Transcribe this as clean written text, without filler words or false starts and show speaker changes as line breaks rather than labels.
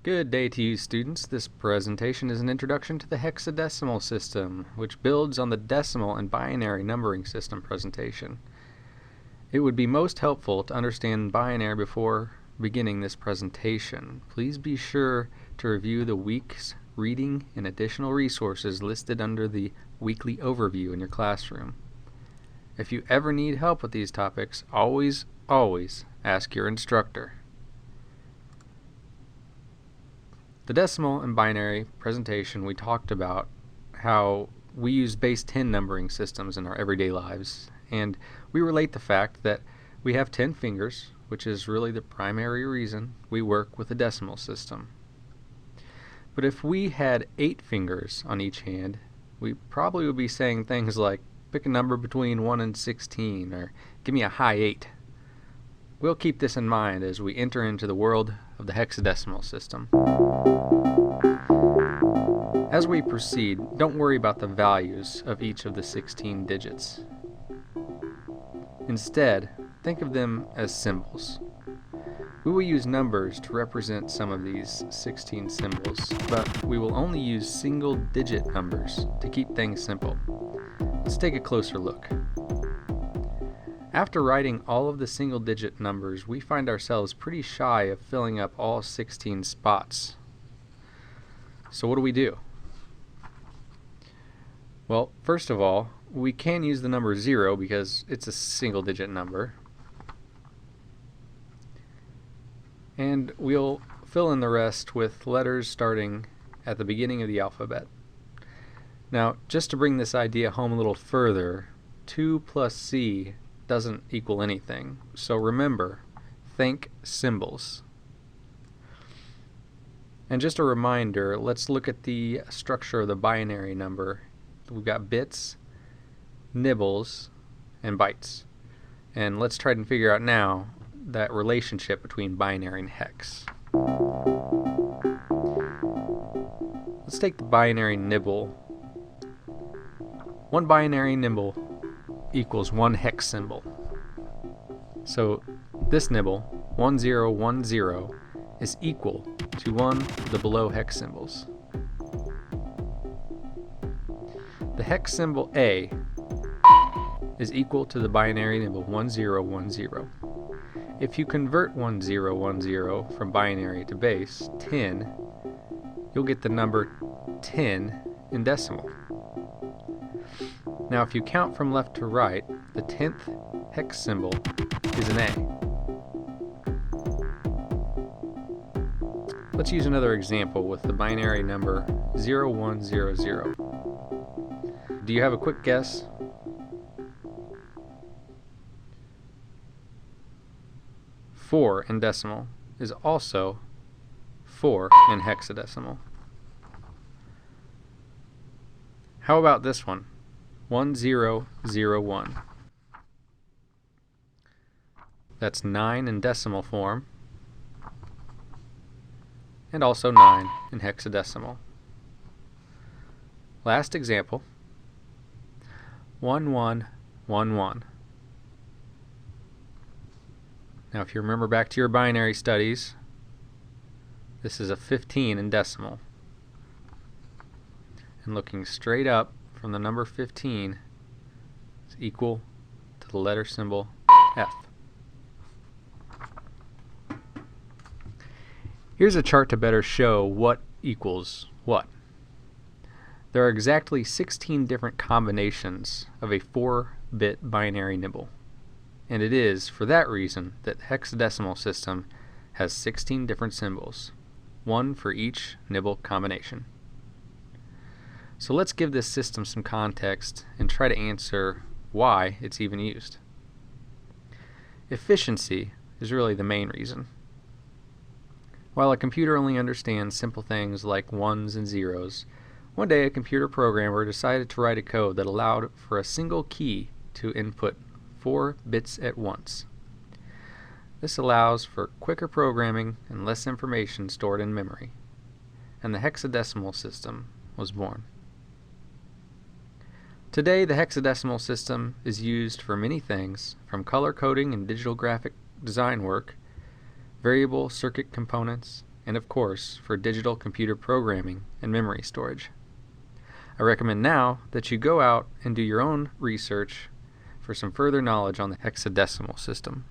Good day to you, students. This presentation is an introduction to the hexadecimal system, which builds on the decimal and binary numbering system presentation. It would be most helpful to understand binary before beginning this presentation. Please be sure to review the week's reading and additional resources listed under the weekly overview in your classroom. If you ever need help with these topics, always ask your instructor. The decimal and binary presentation, we talked about how we use base 10 numbering systems in our everyday lives, and we relate the fact that we have 10 fingers, which is really the primary reason we work with a decimal system. But if we had 8 fingers on each hand, we probably would be saying things like, pick a number between 1 and 16, or give me a high 8. We'll keep this in mind as we enter into the world of the hexadecimal system. As we proceed, don't worry about the values of each of the 16 digits. Instead, think of them as symbols. We will use numbers to represent some of these 16 symbols, but we will only use single-digit numbers to keep things simple. Let's take a closer look. After writing all of the single-digit numbers, we find ourselves pretty shy of filling up all 16 spots. So what do we do? Well, first of all, we can use the number 0 because it's a single-digit number. And we'll fill in the rest with letters starting at the beginning of the alphabet. Now, just to bring this idea home a little further, 2 plus C doesn't equal anything. So remember, think symbols. And just a reminder, let's look at the structure of the binary number. We've got bits, nibbles, and bytes. And let's try and figure out now that relationship between binary and hex. Let's take the binary nibble. One binary nibble equals one hex symbol. So this nibble, 1010, is equal to one of the below hex symbols. The hex symbol A is equal to the binary nibble 1010. If you convert 1010 from binary to base 10, you'll get the number 10 in decimal. Now if you count from left to right, the 10th hex symbol is an A. Let's use another example with the binary number 0100. Do you have a quick guess? Four in decimal is also 4 in hexadecimal. How about this one? 1001. That's 9 in decimal form, and also 9 in hexadecimal. Last example, 1111. Now if you remember back to your binary studies, this is a 15 in decimal. And looking straight up from the number 15 is equal to the letter symbol F. Here's a chart to better show what equals what. There are exactly 16 different combinations of a 4-bit binary nibble. And it is for that reason that the hexadecimal system has 16 different symbols, one for each nibble combination. So let's give this system some context and try to answer why it's even used. Efficiency is really the main reason. While a computer only understands simple things like ones and zeros, one day a computer programmer decided to write a code that allowed for a single key to input 4 bits at once. This allows for quicker programming and less information stored in memory, and the hexadecimal system was born. Today, the hexadecimal system is used for many things, from color coding and digital graphic design work, variable circuit components, and of course for digital computer programming and memory storage. I recommend now that you go out and do your own research for some further knowledge on the hexadecimal system.